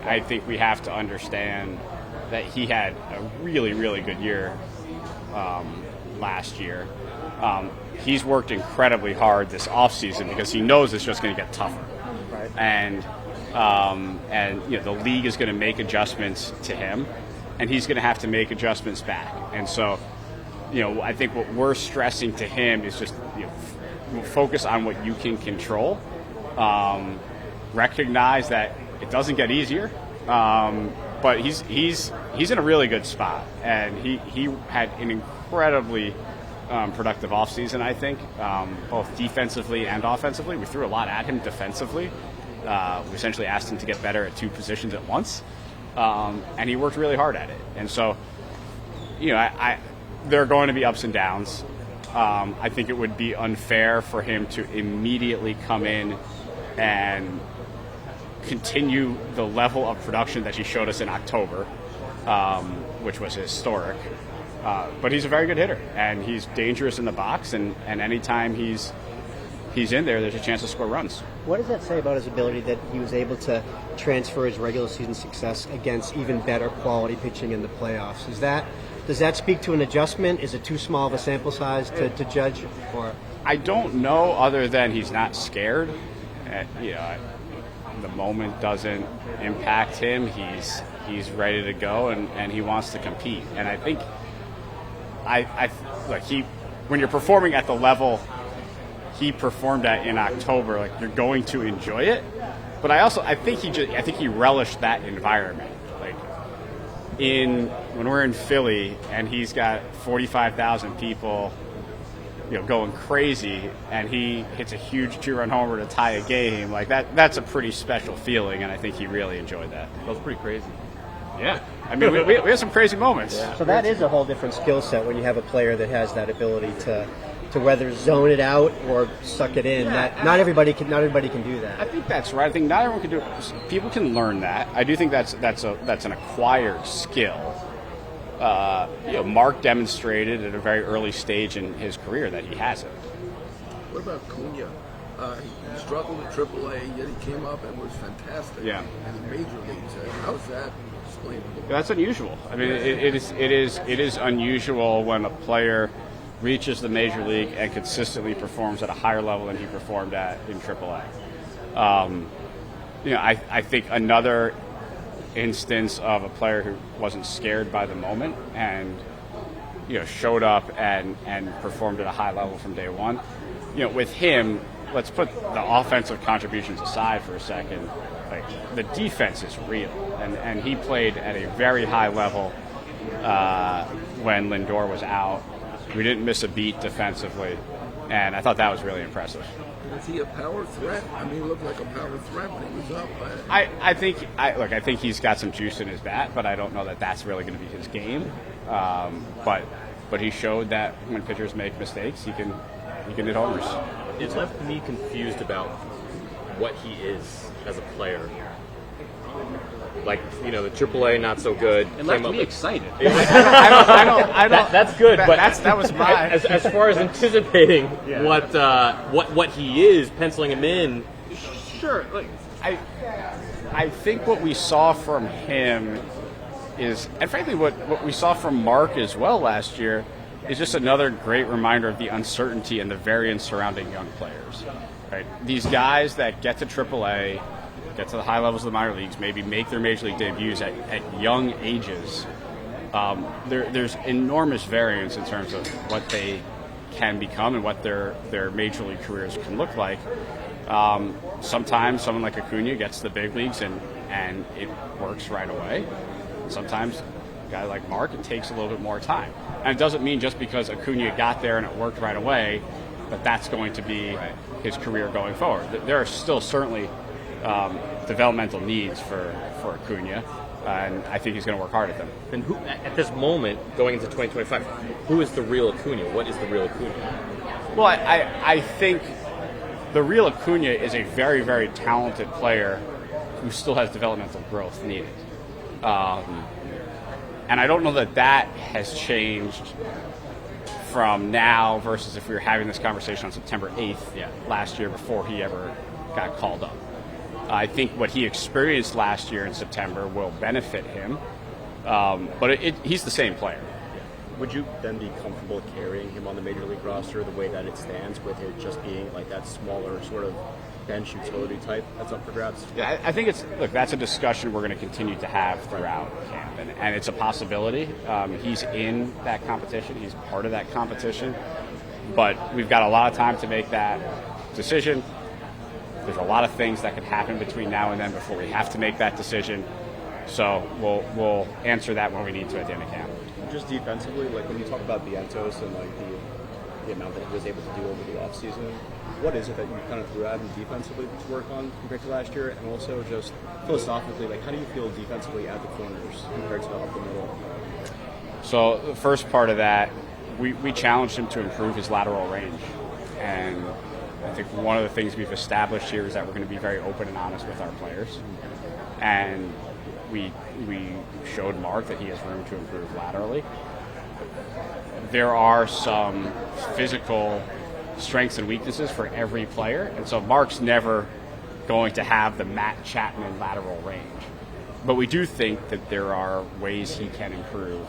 I think we have to understand that he had a really, really good year last year. He's worked incredibly hard this offseason because he knows it's just going to get tougher. Right. And the league is going to make adjustments to him, and he's going to have to make adjustments back. And so, I think what we're stressing to him is just focus on what you can control. Recognize that it doesn't get easier, but he's in a really good spot, and he had an incredibly productive offseason, I think, both defensively and offensively. We threw a lot at him defensively. We essentially asked him to get better at two positions at once, and he worked really hard at it. And so, there are going to be ups and downs. I think it would be unfair for him to immediately come in and continue the level of production that he showed us in October, which was historic. But he's a very good hitter, and he's dangerous in the box, and anytime he's in there, there's a chance to score runs. What does that say about his ability that he was able to transfer his regular season success against even better quality pitching in the playoffs? Does that speak to an adjustment? Is it too small of a sample size to judge? Or I don't know, other than he's not scared. The moment doesn't impact him. He's ready to go, and he wants to compete. And I think when you're performing at the level he performed at in October, you're going to enjoy it. But I think he relished that environment. When we're in Philly and he's got 45,000 people, going crazy, and he hits a huge 2-run homer to tie a game, that's a pretty special feeling, and I think he really enjoyed that. That was pretty crazy. Yeah. I mean, we have some crazy moments. Yeah. So that is a whole different skill set when you have a player that has that ability to whether zone it out or suck it in. Yeah. That not everybody can do that. I think that's right. I think not everyone can do it. People can learn that. I do think that's an acquired skill. Mark demonstrated at a very early stage in his career that he has it. What about Acuna? He struggled at AAA, yet he came up and was fantastic. Yeah. In the major leagues. How's that explainable? That's unusual. I mean, it is unusual when a player reaches the major league and consistently performs at a higher level than he performed at in AAA. I think another instance of a player who wasn't scared by the moment and showed up and performed at a high level from day one. With him, let's put the offensive contributions aside for a second. The defense is real, and he played at a very high level when Lindor was out. We didn't miss a beat defensively, and I thought that was really impressive. Is he a power threat? I mean, he looked like a power threat when he was up. I think he's got some juice in his bat, but I don't know that that's really going to be his game. But he showed that when pitchers make mistakes, he can hit homers. It left me confused about what he is as a player. The AAA not so good. It left me excited. I don't. That's good, but that was my. As far as anticipating what he is, penciling him in. Sure. I think what we saw from him is, and frankly, what we saw from Mark as well last year, is just another great reminder of the uncertainty and the variance surrounding young players. Right? These guys that get to AAA, get to the high levels of the minor leagues, maybe make their major league debuts at young ages, there's enormous variance in terms of what they can become and what their major league careers can look like. Sometimes someone like Acuna gets to the big leagues and it works right away. Sometimes a guy like Mark, it takes a little bit more time. And it doesn't mean just because Acuna got there and it worked right away that that's going to be his career going forward. There are still certainly developmental needs for Acuna, and I think he's going to work hard at them. And who, at this moment, going into 2025, who is the real Acuna? What is the real Acuna? Well, I think the real Acuna is a very, very talented player who still has developmental growth needed. And I don't know that has changed from now versus if we were having this conversation on September 8th last year before he ever got called up. I think what he experienced last year in September will benefit him, but he's the same player. Would you then be comfortable carrying him on the major league roster the way that it stands, with it just being like that smaller sort of bench utility type that's up for grabs? Yeah, I think that's a discussion we're going to continue to have throughout camp, and it's a possibility. He's in that competition. He's part of that competition, but we've got a lot of time to make that decision. There's a lot of things that could happen between now and then before we have to make that decision. So we'll answer that when we need to at the end of camp. Just defensively, like when you talk about Vientos and like the amount that he was able to do over the offseason, what is it that you kind of threw at him defensively to work on compared to last year? And also just philosophically, like how do you feel defensively at the corners compared to up the middle? So the first part of that, we challenged him to improve his lateral range. And I think one of the things we've established here is that we're going to be very open and honest with our players. And we showed Mark that he has room to improve laterally. There are some physical strengths and weaknesses for every player, and so Mark's never going to have the Matt Chapman lateral range. But we do think that there are ways he can improve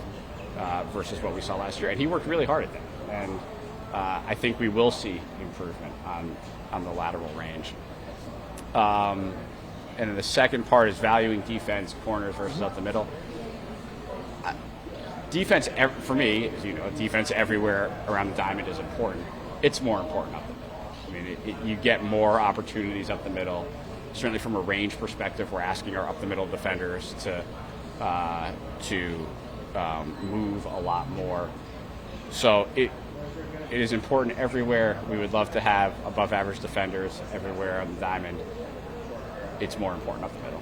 versus what we saw last year, and he worked really hard at that. And I think we will see improvement on the lateral range. And then the second part is valuing defense, corners versus up the middle. Defense, for me, as you know, defense everywhere around the diamond is important. It's more important up the middle. I mean, you get more opportunities up the middle. Certainly from a range perspective, we're asking our up the middle defenders to move a lot more. So it is important everywhere. We would love to have above average defenders everywhere on the diamond. It's more important up the middle.